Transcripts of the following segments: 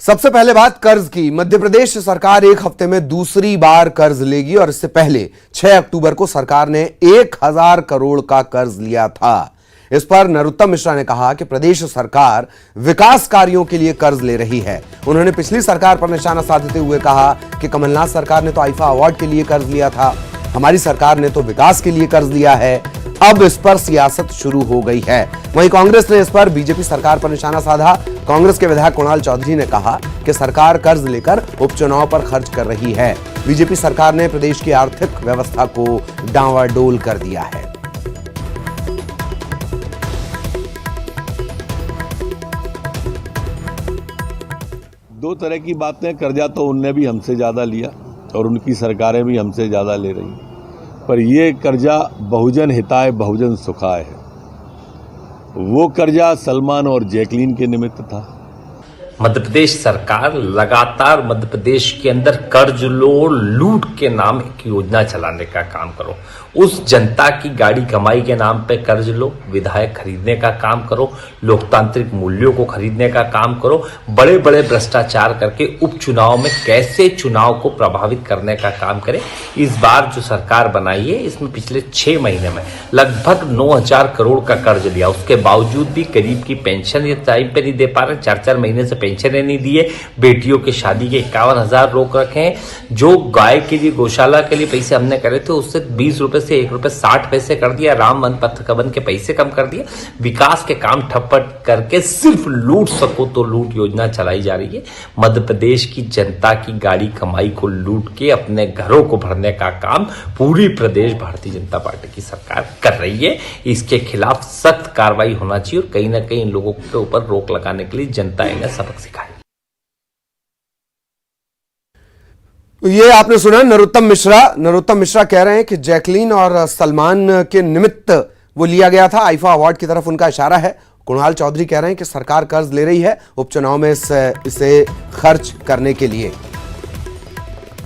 सबसे पहले बात कर्ज की। मध्य प्रदेश सरकार एक हफ्ते में दूसरी बार कर्ज लेगी और इससे पहले 6 अक्टूबर को सरकार ने 1000 करोड़ का कर्ज लिया था। इस पर नरोत्तम मिश्रा ने कहा कि प्रदेश सरकार विकास कार्यों के लिए कर्ज ले रही है। उन्होंने पिछली सरकार पर निशाना साधते हुए कहा कि कमलनाथ सरकार ने तो आईफा अवार्ड के लिए कर्ज लिया था, हमारी सरकार ने तो विकास के लिए कर्ज लिया है। अब इस पर सियासत शुरू हो गई है। वहीं कांग्रेस ने इस पर बीजेपी सरकार पर निशाना साधा। कांग्रेस के विधायक कुणाल चौधरी ने कहा कि सरकार कर्ज लेकर उपचुनाव पर खर्च कर रही है। बीजेपी सरकार ने प्रदेश की आर्थिक व्यवस्था को डांवाडोल कर दिया है। दो तरह की बातें, कर्जा तो उनने भी हमसे ज़्यादा लिया और उनकी सरकारें भी हमसे ज़्यादा ले रही, पर ये कर्जा बहुजन हिताय बहुजन सुखाय है। वो कर्जा सलमान और जैकलीन के निमित्त था। मध्य प्रदेश सरकार लगातार मध्य प्रदेश के अंदर कर्ज लो लूट के नाम एक योजना चलाने का काम करो। उस जनता की गाड़ी कमाई के नाम पे कर्ज लो, विधायक खरीदने का काम करो, लोकतांत्रिक मूल्यों को खरीदने का काम करो, बड़े बड़े भ्रष्टाचार करके उपचुनाव में कैसे चुनाव को प्रभावित करने का काम करें। इस बार जो सरकार बनाई है इसमें पिछले 6 महीने में लगभग 9000 करोड़ का कर्ज लिया। उसके बावजूद भी गरीब की पेंशन ये टाइम पे नहीं दे पा रहे, 4-4 महीने से पेंशन नहीं दिए, बेटियों की शादी के 51,000 रोक रखे हैं। जो गाय के लिए गौशाला के लिए पैसे हमने करे थे उससे 20 रुपए से 1 रुपए 60 पैसे कर दिया। राम वन पथ कवन के पैसे कम कर दिए। विकास के काम ठप्पट करके सिर्फ लूट सको तो लूट योजना चलाई जा रही है। मध्य प्रदेश की जनता की गाड़ी कमाई को लूट के अपने घरों को भरने का काम पूरी प्रदेश भारतीय जनता पार्टी की सरकार कर रही है। इसके खिलाफ सख्त कार्रवाई होना चाहिए और कहीं ना कहीं इन लोगों के ऊपर रोक लगाने के लिए जनता इन्हें सबक सिखाए। ये आपने सुना नरोत्तम मिश्रा कह रहे हैं कि जैकलीन और सलमान के निमित्त वो लिया गया था। आईफा अवार्ड की तरफ उनका इशारा है। कुणाल चौधरी कह रहे हैं कि सरकार कर्ज ले रही है उपचुनाव में इसे खर्च करने के लिए।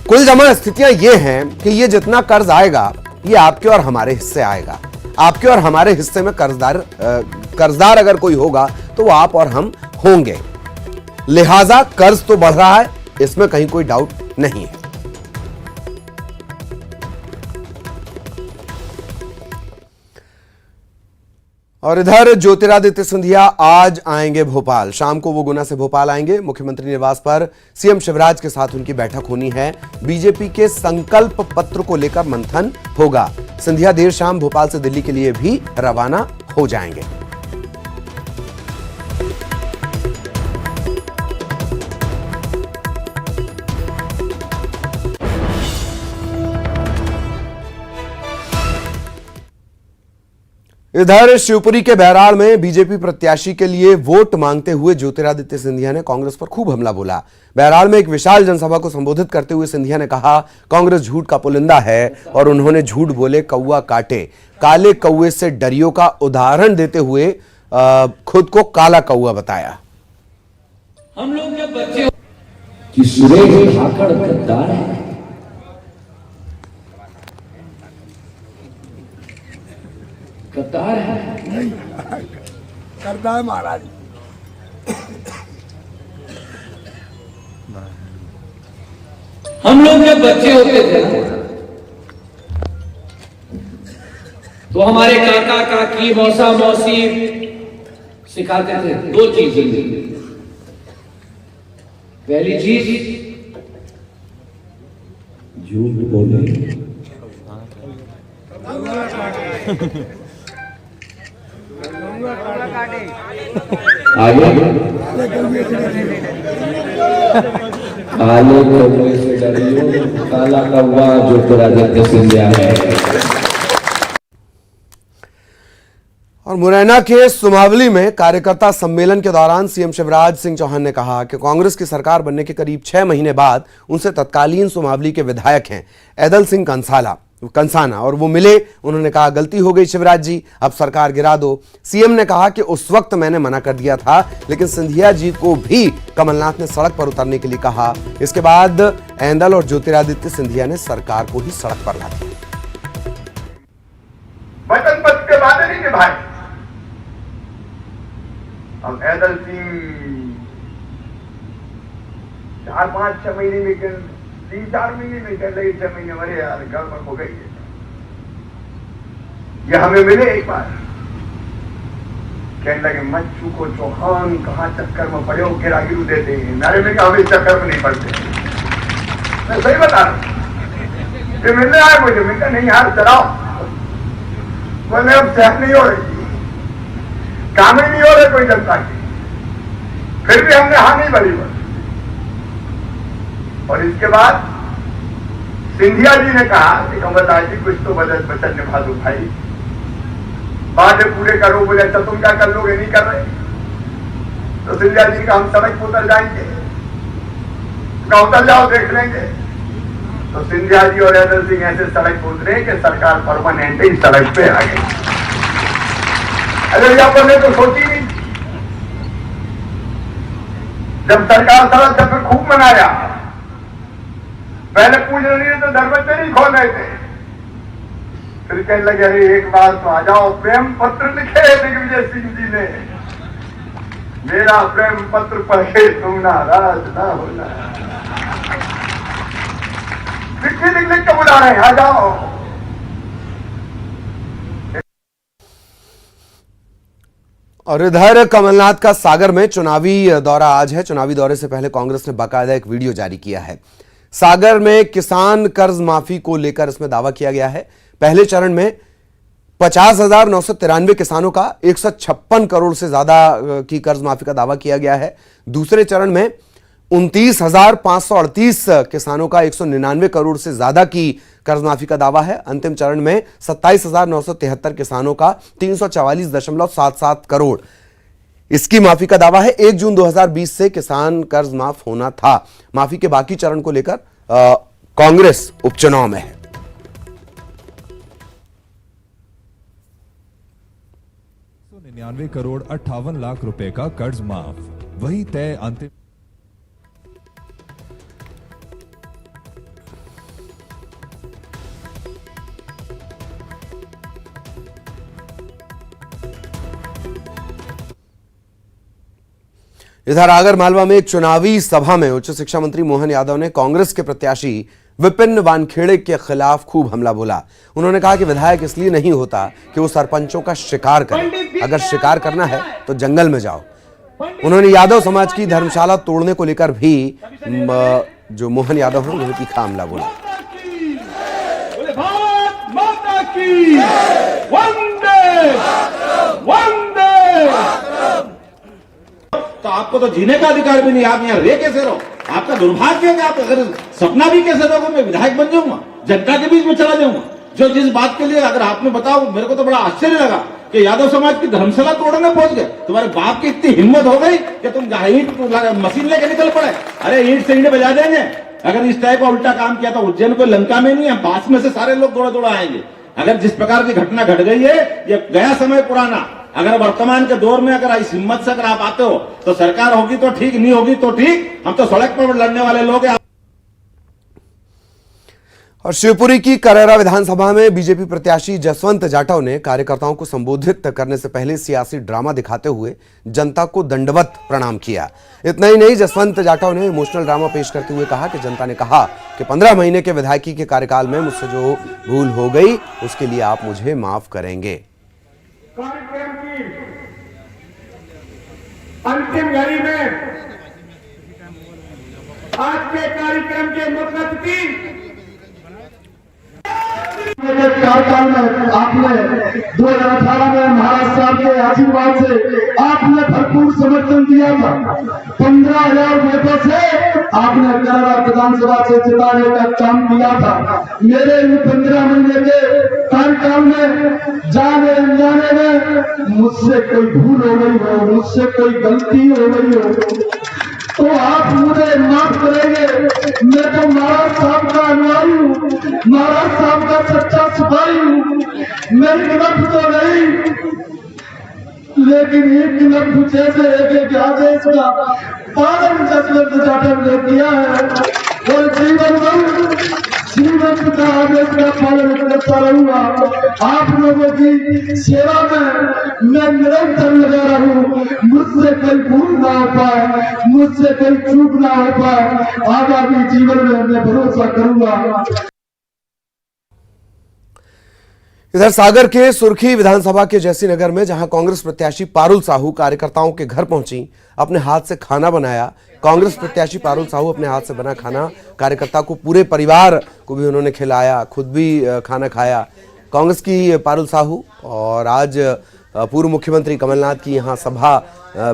कुल जमा स्थितियां ये हैं कि ये जितना कर्ज आएगा ये आपके और हमारे हिस्से आएगा। आपके और हमारे हिस्से में कर्जदार अगर कोई होगा तो वो आप और हम होंगे। लिहाजा कर्ज तो बढ़ रहा है, इसमें कहीं कोई डाउट नहीं है। और इधर ज्योतिरादित्य सिंधिया आज आएंगे भोपाल। शाम को वो गुना से भोपाल आएंगे। मुख्यमंत्री निवास पर सीएम शिवराज के साथ उनकी बैठक होनी है। बीजेपी के संकल्प पत्र को लेकर मंथन होगा। सिंधिया देर शाम भोपाल से दिल्ली के लिए भी रवाना हो जाएंगे। इधर शिवपुरी के बहराड़ में बीजेपी प्रत्याशी के लिए वोट मांगते हुए ज्योतिरादित्य सिंधिया ने कांग्रेस पर खूब हमला बोला। बहराड़ में एक विशाल जनसभा को संबोधित करते हुए सिंधिया ने कहा कांग्रेस झूठ का पुलिंदा है और उन्होंने झूठ बोले कौवा काटे। काले कौवे से डरियो का उदाहरण देते हुए खुद को काला कौवा बताया। हम लोग जब बच्चे कि सुरेश ठाकर गद्दार है, गद्दार है, करता है महाराज। हम लोग जब बच्चे होते थे तो हमारे काका काकी मौसा मौसी सिखाते थे 2 चीजें। पहली चीज झूठ बोले, आगे काले कौवे से डरियो, काला कौवा ज्योतिरादित्य सिंधिया है। और मुरैना के सुमावली में कार्यकर्ता सम्मेलन के दौरान सीएम शिवराज सिंह चौहान ने कहा कि कांग्रेस की सरकार बनने के करीब 6 महीने बाद उनसे तत्कालीन सुमावली के विधायक हैं ऐदल सिंह कंसाना और वो मिले। उन्होंने कहा गलती हो गई शिवराज जी, अब सरकार गिरा दो। सीएम ने कहा कि उस वक्त मैंने मना कर दिया था, लेकिन सिंधिया जी को भी कमलनाथ ने सड़क पर उतरने के लिए कहा। इसके बाद ऐदल और ज्योतिरादित्य सिंधिया ने सरकार को ही सड़क पर ला दिया। वचन पत्र के वादे नहीं निभाए। अब ऐदल सिंह 4-5-6 महीने में 3-4 महीने में कहने लगे 6 महीने मरे यार गड़बड़ हो गई है। ये हमें मिले एक बार कहने लगे मत चूको चौहान कहाँ चक्कर में पड़े हो गिरागिरू देते हैं। नारे में क्या हम इस चक्कर में नहीं पड़ते। मैं सही बता रहा हूं। फिर मिलने आए मुझे मैं कहा नहीं यार चलाओ बोले अब सेहत नहीं हो रही काम ही नहीं हो रहे कोई जनता की। फिर भी हमने हाँ नहीं भरी बस। और इसके बाद सिंधिया जी ने कहा कि कमलनाथ जी कुछ तो वचन निभा दो भाई बातें पूरे करो। बोले अच्छा तुम क्या कर लोगे नहीं कर रहे तो सिंधिया जी का हम सड़क पर उतर जाएंगे का उतर जाओ देख लेंगे। तो सिंधिया जी और राजेंद्र सिंह ऐसे सड़क पर उतरे कि सरकार परमानेंट ही सड़क पे आ गई। अरे यहाँ ने तो सोची नहीं। जब सरकार सड़क पे खूब मनाया पहले पूछ रही तो दरवाजे नहीं खोल रहे थे। फिर कहने लगे अरे एक बार तो आ जाओ प्रेम पत्र लिखे दिग्विजय सिंह जी ने मेरा प्रेम पत्र पढ़ के तुम नाराज ना होना। लिख के बुला रहे हैं आ जाओ। और इधर कमलनाथ का सागर में चुनावी दौरा आज है। चुनावी दौरे से पहले कांग्रेस ने बाकायदा एक वीडियो जारी किया है। सागर में किसान कर्ज माफी को लेकर इसमें दावा किया गया है। पहले चरण में 50,993 किसानों का 156 करोड़ से ज्यादा की कर्ज माफी का दावा किया गया है। दूसरे चरण में 29,538 किसानों का 199 करोड़ से ज्यादा की कर्ज माफी का दावा है। अंतिम चरण में 27,973 किसानों का 344.77 करोड़ इसकी माफी का दावा है। 1 जून 2020 से किसान कर्ज माफ होना था। माफी के बाकी चरण को लेकर कांग्रेस उपचुनाव में है। 99 करोड़ 58 लाख रुपए का कर्ज माफ, वही तय अंतिम। इधर आगर मालवा में एक चुनावी सभा में उच्च शिक्षा मंत्री मोहन यादव ने कांग्रेस के प्रत्याशी विपिन वानखेड़े के खिलाफ खूब हमला बोला। उन्होंने कहा कि विधायक इसलिए नहीं होता कि वो सरपंचों का शिकार करे, अगर शिकार करना है तो जंगल में जाओ। उन्होंने यादव समाज की धर्मशाला तोड़ने को लेकर भी जो मोहन यादव हैं उन्हें तीखा हमला बोला। तो आपको तो जीने का अधिकार भी नहीं। आप यहाँ रह कैसे रहो? आपका दुर्भाग्य है कि आप अगर सपना भी कैसे रहोगे मैं विधायक बन जाऊंगा, जनता के बीच में चला जाऊंगा। जो जिस बात के लिए अगर आपने बताओ मेरे को तो बड़ा आश्चर्य लगा कि यादव समाज की धर्मशाला तोड़ने पहुंच गए। तुम्हारे बाप की इतनी हिम्मत हो गई कि तुम ईंट मशीन लेके निकल पड़े। अरे ईंट से ईंट बजा देंगे। अगर इस टाइप का उल्टा काम किया तो उज्जैन को लंका में नहीं है, पास में से सारे लोग दौड़ा दौड़ा आएंगे। अगर जिस प्रकार की घटना घट गई है ये गया समय पुराना। अगर वर्तमान के दौर में अगर इस हिम्मत से अगर आप आते हो तो सरकार होगी तो ठीक, नहीं होगी तो ठीक, हम तो सड़क पर लड़ने वाले लोग हैं। और शिवपुरी की करेरा विधानसभा में बीजेपी प्रत्याशी जसवंत जाटव ने कार्यकर्ताओं को संबोधित करने से पहले सियासी ड्रामा दिखाते हुए जनता को दंडवत प्रणाम किया। इतना ही नहीं, जसवंत जाटव ने इमोशनल ड्रामा पेश करते हुए कहा कि जनता ने कहा कि 15 महीने के विधायकी के कार्यकाल में मुझसे जो भूल हो गई उसके लिए आप मुझे माफ करेंगे। कार्यक्रम की अंतिम घड़ी में आज के कार्यक्रम के मुख्य अतिथि 4 में आपने 2018 में महाराज साहब के आशीर्वाद से आपने भरपूर समर्थन दिया था। 15,000 वोटों से आपने करेरा विधानसभा से जिताने का काम किया था। मेरे 15 महीने के कार्यकाल में जाने अनजाने में मुझसे कोई भूल हो गई हो, मुझसे कोई गलती हो गई हो तो आप मुझे माफ करेंगे। मैं तो महाराज साहब का अनुयायी हूँ, महाराज साहब का सच्चा सिपाही हूँ। मेरी तरफ तो नहीं लेकिन एक तरफ जैसे एक आदेश का पालन जसवंत जाटव ने किया है और जीवन के पिता आदेश का पालन करता रहूंगा। आप लोगों की सेवा में मैं निरंतर लगा रहूं। मुझसे कोई भूल ना हो पाए, मुझसे कोई चूक ना हो पाए, आगामी जीवन में मैं भरोसा करूंगा। इधर सागर के सुर्खी विधानसभा के जैसी नगर में जहां कांग्रेस प्रत्याशी पारुल साहू कार्यकर्ताओं के घर पहुंची, अपने हाथ से खाना बनाया। कांग्रेस प्रत्याशी पारुल साहू अपने हाथ से बना खाना कार्यकर्ता को, पूरे परिवार को भी उन्होंने खिलाया, खुद भी खाना खाया। कांग्रेस की पारुल साहू और आज पूर्व मुख्यमंत्री कमलनाथ की यहां सभा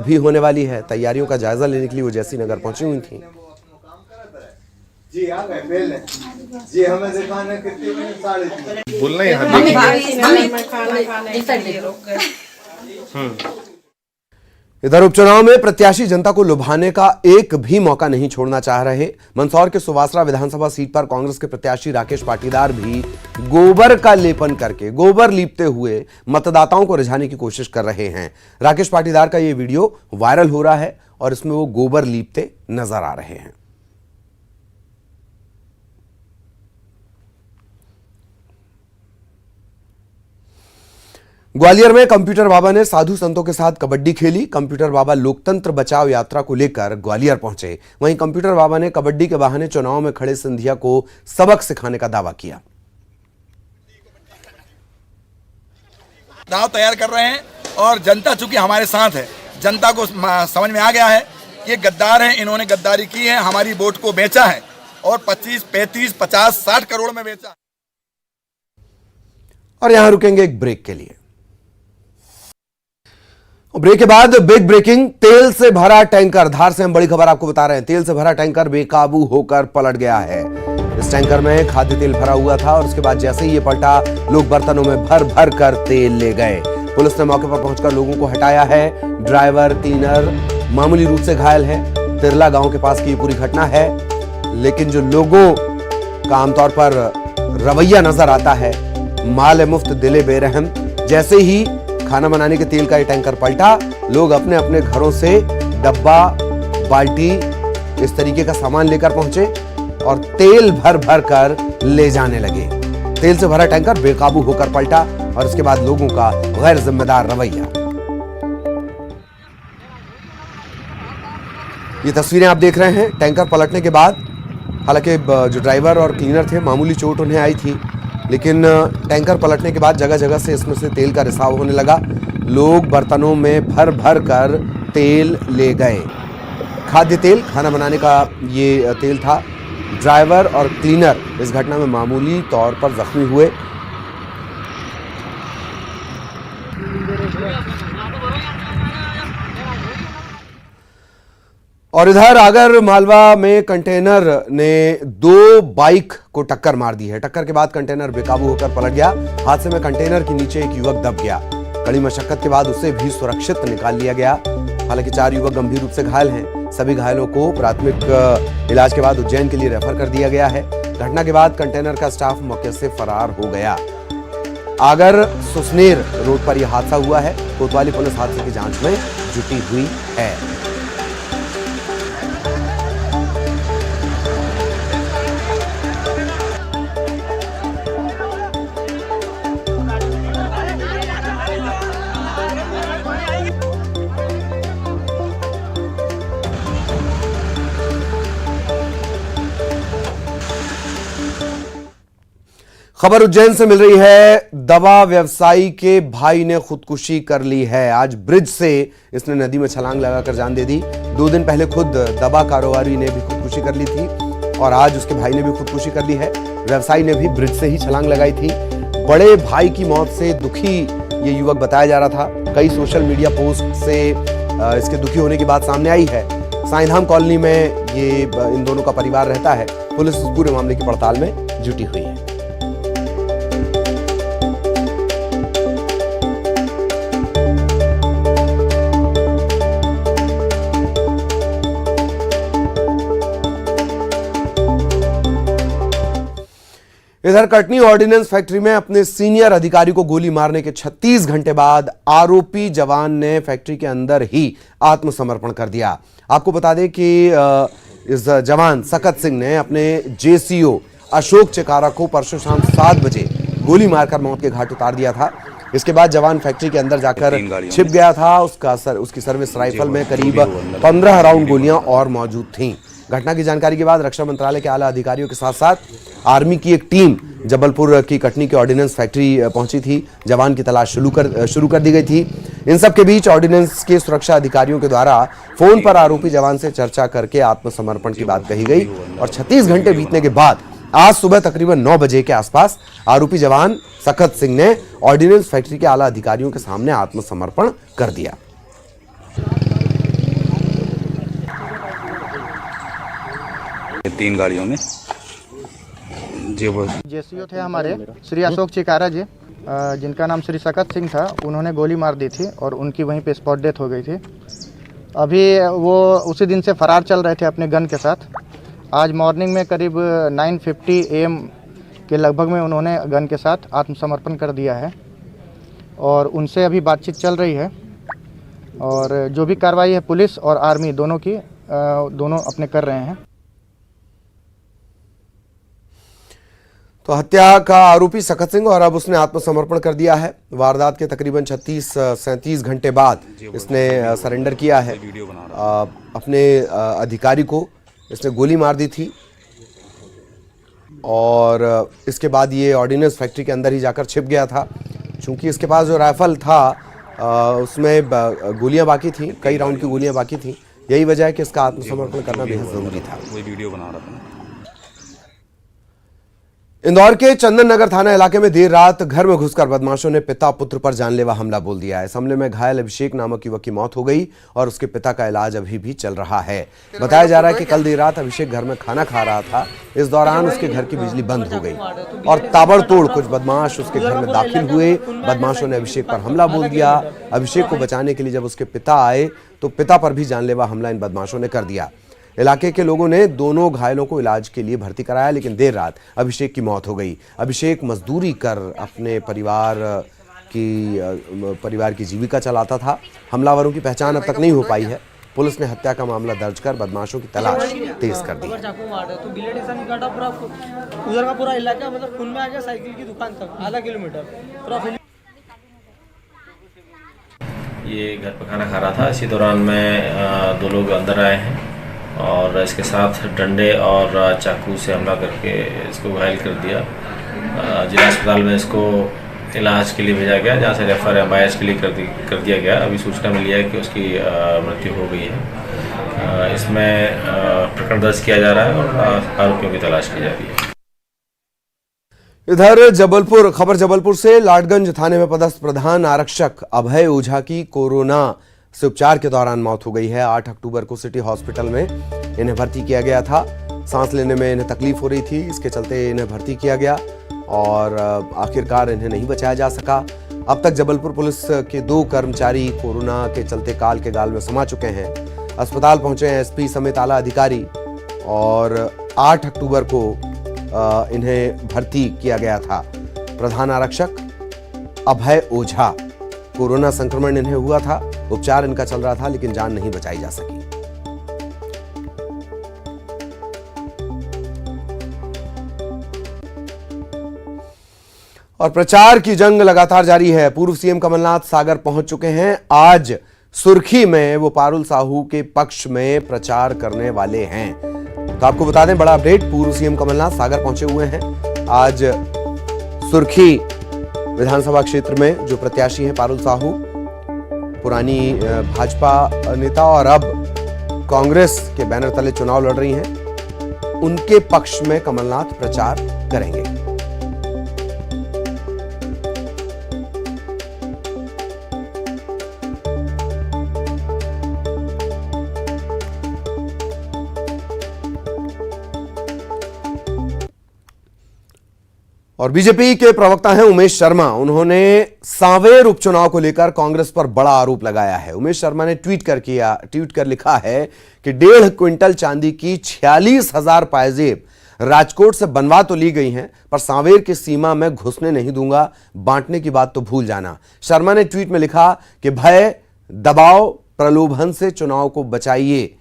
भी होने वाली है। तैयारियों का जायजा लेने के लिए वो जैसी नगर पहुंची हुई थी। जी आ गए पहले जी हमें दिखाने कितने मिनट 3:30 बोलना यहाँ इधर उपचुनाव में प्रत्याशी जनता को लुभाने का एक भी मौका नहीं छोड़ना चाह रहे। मंदसौर के सुवासरा विधानसभा सीट पर कांग्रेस के प्रत्याशी राकेश पाटीदार भी गोबर का लेपन करके, गोबर लीपते हुए मतदाताओं को रिझाने की कोशिश कर रहे हैं। राकेश पाटीदार का ये वीडियो वायरल हो रहा है और इसमें वो गोबर लीपते नजर आ रहे हैं। ग्वालियर में कंप्यूटर बाबा ने साधु संतों के साथ कबड्डी खेली। कंप्यूटर बाबा लोकतंत्र बचाओ यात्रा को लेकर ग्वालियर पहुंचे। वहीं कंप्यूटर बाबा ने कबड्डी के बहाने चुनाव में खड़े सिंधिया को सबक सिखाने का दावा किया। दाव तैयार कर रहे हैं और जनता चूंकि हमारे साथ है, जनता को समझ में आ गया है कि ये गद्दार हैं, इन्होंने गद्दारी की है, हमारी वोट को बेचा है और 25, 35, 50, 60 करोड़ में बेचा। और यहां रुकेंगे एक ब्रेक के लिए। ब्रेक के बाद बिग ब्रेकिंग, तेल से भरा टैंकर, धार से हम बड़ी खबर आपको बता रहे हैं। तेल से भरा टैंकर बेकाबू होकर पलट गया है। इस टैंकर में खाद्य तेल भरा हुआ था और उसके बाद जैसे ही ये पलटा, लोग बर्तनों में भर भर कर तेल ले गए। पुलिस ने मौके पर पहुंचकर लोगों को हटाया है। ड्राइवर, क्लीनर मामूली रूप से घायल है। तिरला गांव के पास की ये पूरी घटना है। लेकिन जो लोगों का आमतौर पर रवैया नजर आता है, माल मुफ्त दिले बेरहम। जैसे ही खाना बनाने के तेल का ये टैंकर पलटा, लोग अपने अपने घरों से डब्बा, बाल्टी, इस तरीके का सामान लेकर पहुंचे और तेल भर भर कर ले जाने लगे। तेल से भरा टैंकर बेकाबू होकर पलटा और इसके बाद लोगों का गैर जिम्मेदार रवैया। ये तस्वीरें आप देख रहे हैं टैंकर पलटने के बाद। हालांकि जो ड्राइवर और क्लीनर थे, मामूली चोट उन्हें आई थी, लेकिन टैंकर पलटने के बाद जगह जगह से इसमें से तेल का रिसाव होने लगा। लोग बर्तनों में भर भर कर तेल ले गए। खाद्य तेल, खाना बनाने का ये तेल था। ड्राइवर और क्लीनर इस घटना में मामूली तौर पर जख्मी हुए। और इधर आगर मालवा में कंटेनर ने 2 बाइक को टक्कर मार दी है। टक्कर के बाद कंटेनर बेकाबू होकर पलट गया। हादसे में कंटेनर के नीचे एक युवक दब गया। कड़ी मशक्कत के बाद उसे भी सुरक्षित निकाल लिया गया। हालांकि 4 युवक गंभीर रूप से घायल हैं। सभी घायलों को प्राथमिक इलाज के बाद उज्जैन के लिए रेफर कर दिया गया है। घटना के बाद कंटेनर का स्टाफ मौके से फरार हो गया। आगर सुसनेर रोड पर यह हादसा हुआ है। कोतवाली पुलिस हादसे की जांच में जुटी हुई है। खबर उज्जैन से मिल रही है। दवा व्यवसायी के भाई ने खुदकुशी कर ली है। आज ब्रिज से इसने नदी में छलांग लगाकर जान दे दी। 2 दिन पहले खुद दवा कारोबारी ने भी खुदकुशी कर ली थी और आज उसके भाई ने भी खुदकुशी कर ली है। व्यवसायी ने भी ब्रिज से ही छलांग लगाई थी। बड़े भाई की मौत से दुखी ये युवक बताया जा रहा था। कई सोशल मीडिया पोस्ट से इसके दुखी होने की बात सामने आई है। साईधाम कॉलोनी में ये इन दोनों का परिवार रहता है। पुलिस इस पूरे मामले की पड़ताल में जुटी हुई है। इधर कटनी ऑर्डिनेंस फैक्ट्री में अपने सीनियर अधिकारी को गोली मारने के 36 घंटे बाद आरोपी जवान ने फैक्ट्री के अंदर ही आत्मसमर्पण कर दिया। आपको बता दें कि इस जवान सकत सिंह ने अपने जेसीओ अशोक चिकारा को परसों शाम 7 बजे गोली मारकर मौत के घाट उतार दिया था। इसके बाद जवान फैक्ट्री के अंदर जाकर छिप गया था। उसकी सर्विस राइफल में करीब 15 राउंड गोलियां और मौजूद थीं। घटना की जानकारी के बाद रक्षा मंत्रालय के आला अधिकारियों के साथ साथ आर्मी की एक टीम जबलपुर की कटनी के ऑर्डिनेंस फैक्ट्री पहुंची थी। जवान की तलाश शुरू कर दी गई थी। इन सब के बीच ऑर्डिनेंस के सुरक्षा अधिकारियों के द्वारा फोन पर आरोपी जवान से चर्चा करके आत्मसमर्पण की बात कही गई और 36 घंटे बीतने के बाद आज सुबह तकरीबन 9 बजे के आसपास आरोपी जवान सखत सिंह ने ऑर्डिनेंस फैक्ट्री के आला अधिकारियों के सामने आत्मसमर्पण कर दिया। तीन गाड़ियों में जेसीओ थे हमारे श्री अशोक चिकारा जी, जिनका नाम श्री सकत सिंह था। उन्होंने गोली मार दी थी और उनकी वहीं पे स्पॉट डेथ हो गई थी। अभी वो उसी दिन से फरार चल रहे थे अपने गन के साथ। आज मॉर्निंग में करीब 9:50 AM के लगभग में उन्होंने गन के साथ आत्मसमर्पण कर दिया है और उनसे अभी बातचीत चल रही है और जो भी कार्रवाई है पुलिस और आर्मी दोनों की दोनों अपने कर रहे हैं। तो हत्या का आरोपी सखत सिंह और अब उसने आत्मसमर्पण कर दिया है। वारदात के तकरीबन 36-37 घंटे बाद इसने सरेंडर किया है। अपने अधिकारी को इसने गोली मार दी थी और इसके बाद ये ऑर्डिनेंस फैक्ट्री के अंदर ही जाकर छिप गया था। चूंकि इसके पास जो राइफल था उसमें गोलियां बाकी थी, कई राउंड की गोलियां बाकी थी। यही वजह है कि इसका आत्मसमर्पण करना बेहद जरूरी था। वीडियो बना रहा था। इंदौर के चंदन नगर थाना इलाके में देर रात घर में घुसकर बदमाशों ने पिता पुत्र पर जानलेवा हमला बोल दिया। इस हमले में घायल अभिषेक नामक युवक की मौत हो गई और उसके पिता का इलाज अभी भी चल रहा है। बताया जा रहा है कि कल देर रात अभिषेक घर में खाना खा रहा था। इस दौरान उसके घर की बिजली बंद हो गई और ताबड़तोड़ कुछ बदमाश उसके घर में दाखिल हुए। बदमाशों ने अभिषेक पर हमला बोल दिया। अभिषेक को बचाने के लिए जब उसके पिता आए तो पिता पर भी जानलेवा हमला इन बदमाशों ने कर दिया। इलाके के लोगों ने दोनों घायलों को इलाज के लिए भर्ती कराया, लेकिन देर रात अभिषेक की मौत हो गई। अभिषेक मजदूरी कर अपने परिवार की जीविका चलाता था। हमलावरों की पहचान अब तक नहीं हो पाई है। पुलिस ने हत्या का मामला दर्ज कर बदमाशों की तलाश तेज कर दी। ये घर पर खाना खा रहा था। इसी दौरान में दो लोग अंदर आए हैं और इसके साथ डंडे और चाकू से हमला करके इसको घायल कर दिया। जिला अस्पताल में इसको इलाज के लिए भेजा गया, जहाँ से रेफर एमआईएच के लिए कर दिया गया। अभी सूचना मिली है कि उसकी मृत्यु हो गई है। इसमें प्रकरण दर्ज किया जा रहा है और आरोपियों की तलाश की जा रही है। इधर जबलपुर से लाडगंज थाने में पदस्थ प्रधान आरक्षक अभय ओझा की कोरोना से उपचार के दौरान मौत हो गई है। 8 अक्टूबर को सिटी हॉस्पिटल में इन्हें भर्ती किया गया था। सांस लेने में इन्हें तकलीफ हो रही थी, इसके चलते इन्हें भर्ती किया गया और आखिरकार इन्हें नहीं बचाया जा सका। अब तक जबलपुर पुलिस के 2 कर्मचारी कोरोना के चलते काल के गाल में समा चुके हैं। अस्पताल पहुंचे हैं एसपी समेत आला अधिकारी और 8 अक्टूबर को इन्हें भर्ती किया गया था। प्रधान आरक्षक अभय ओझा, कोरोना संक्रमण इन्हें हुआ था, उपचार इनका चल रहा था लेकिन जान नहीं बचाई जा सकी। और प्रचार की जंग लगातार जारी है। पूर्व सीएम कमलनाथ सागर पहुंच चुके हैं। आज सुर्खी में वो पारुल साहू के पक्ष में प्रचार करने वाले हैं। तो आपको बता दें, बड़ा अपडेट, पूर्व सीएम कमलनाथ सागर पहुंचे हुए हैं। आज सुर्खी विधानसभा क्षेत्र में जो प्रत्याशी हैं पारुल साहू, पुरानी भाजपा नेता और अब कांग्रेस के बैनर तले चुनाव लड़ रही हैं, उनके पक्ष में कमलनाथ प्रचार करेंगे। और बीजेपी के प्रवक्ता हैं उमेश शर्मा। उन्होंने सांवेर उपचुनाव को लेकर कांग्रेस पर बड़ा आरोप लगाया है। उमेश शर्मा ने ट्वीट कर लिखा है कि 1.5 क्विंटल चांदी की 46,000 पायजेब राजकोट से बनवा तो ली गई हैं, पर सांवेर की सीमा में घुसने नहीं दूंगा, बांटने की बात तो भूल जाना। शर्मा ने ट्वीट में लिखा कि भय, दबाव, प्रलोभन से चुनाव को बचाइए।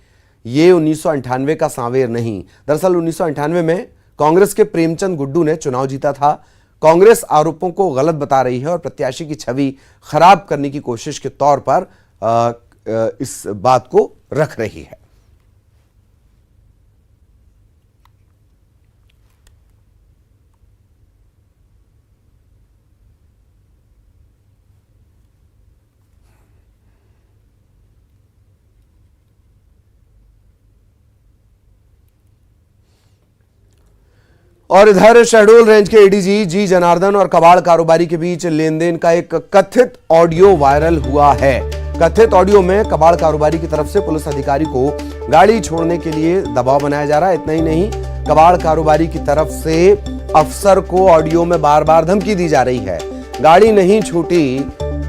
ये 1998 का सांवेर नहीं। दरअसल 1998 में कांग्रेस के प्रेमचंद गुड्डू ने चुनाव जीता था। कांग्रेस आरोपों को गलत बता रही है और प्रत्याशी की छवि खराब करने की कोशिश के तौर पर इस बात को रख रही है। और इधर शहडोल रेंज के एडीजी जी जनार्दन और कबाड़ कारोबारी के बीच लेन देन का एक कथित ऑडियो वायरल हुआ है। कथित ऑडियो में कबाड़ कारोबारी की तरफ से पुलिस अधिकारी को गाड़ी छोड़ने के लिए दबाव बनाया जा रहा है। इतना ही नहीं, कबाड़ कारोबारी की तरफ से अफसर को ऑडियो में बार बार धमकी दी जा रही है। गाड़ी नहीं छूटी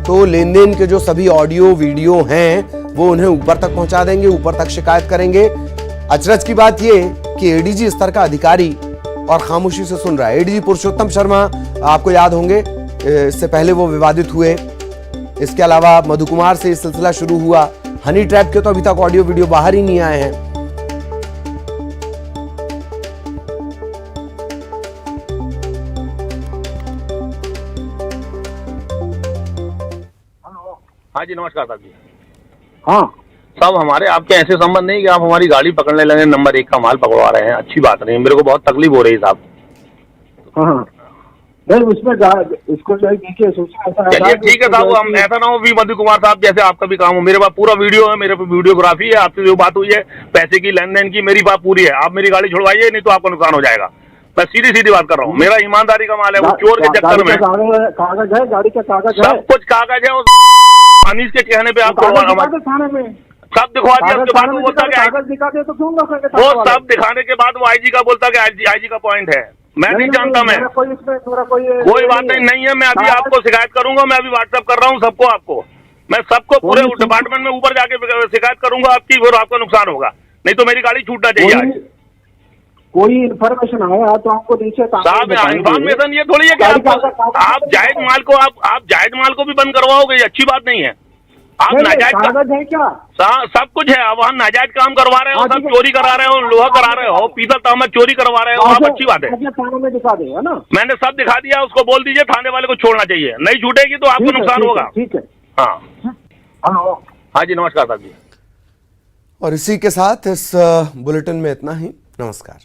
तो लेन देन के जो सभी ऑडियो वीडियो हैं वो उन्हें ऊपर तक पहुंचा देंगे, ऊपर तक शिकायत करेंगे। अचरज की बात यह कि एडीजी स्तर का अधिकारी और खामोशी से सुन रहा है। एडीजी पुरुषोत्तम शर्मा आपको याद होंगे, इससे पहले वो विवादित हुए। इसके अलावा मधु कुमार से इस सिलसिला शुरू हुआ। हनी ट्रैप के तो अभी तक ऑडियो वीडियो बाहर ही नहीं आए हैं। हाँ जी, नमस्कार साहब जी। हाँ साहब, हमारे आपके ऐसे संबंध नहीं कि आप हमारी गाड़ी पकड़ने लगे, नंबर 1 का माल पकड़वा रहे हैं। अच्छी बात नहीं, मेरे को बहुत तकलीफ हो रही है साहब। हाँ नहीं, उसमें इसको जो है देखिए, चलिए ठीक है साहब, हम ऐसा ना हो भी मधु कुमार साहब जैसे आपका भी काम हो। मेरे पास पूरा वीडियो है, मेरे पास वीडियोग्राफी है। आपसे जो बात हुई है पैसे की, लेन देन की, मेरी बात पूरी है। आप मेरी गाड़ी छुड़वाइए, नहीं तो आपको नुकसान हो जाएगा। मैं सीधी सीधी बात कर रहा हूँ। मेरा ईमानदारी का माल है, वो चोर के चक्कर में कागज है, गाड़ी का कागज है, सब कुछ कागज है। अनीस के कहने पे आप थाने में सब दिखवा दिया। उसके बाद वो बोलता है कागज दिखा दे तो क्यों वो सब दिखाने के बाद वो आईजी का बोलता है कि आईजी का पॉइंट है। मैं नहीं जानता, मैं कोई बात नहीं है। मैं अभी आपको शिकायत करूंगा। मैं अभी व्हाट्सएप कर रहा हूँ सबको, आपको मैं सबको पूरे डिपार्टमेंट में ऊपर जाके शिकायत करूंगा आपकी, फिर आपको नुकसान होगा। नहीं तो मेरी गाड़ी छूटना चाहिए। आज कोई इन्फॉर्मेशन आया तो आपको नीचे साहब, इन्फॉर्मेशन ये थोड़ी है कि आप जायज माल को आप जायज माल को भी बंद करवाओगे, ये अच्छी बात नहीं है। आप नाजायज कागज है क्या? सब कुछ है। अब वहाँ नाजायज काम करवा रहे हो, सब चोरी करा रहे हो, लोहा करा रहे हो, पीतल तांबा चोरी करवा रहे हो, आप अच्छी बात है। थाने में दिखा दे, है ना? मैंने सब दिखा दिया। उसको बोल दीजिए थाने वाले को छोड़ना चाहिए। नहीं छूटेगी तो आपको नुकसान होगा। ठीक है। हाँ हेलो, हाँ जी, नमस्कार साहब जी। और इसी के साथ इस बुलेटिन में इतना ही। नमस्कार।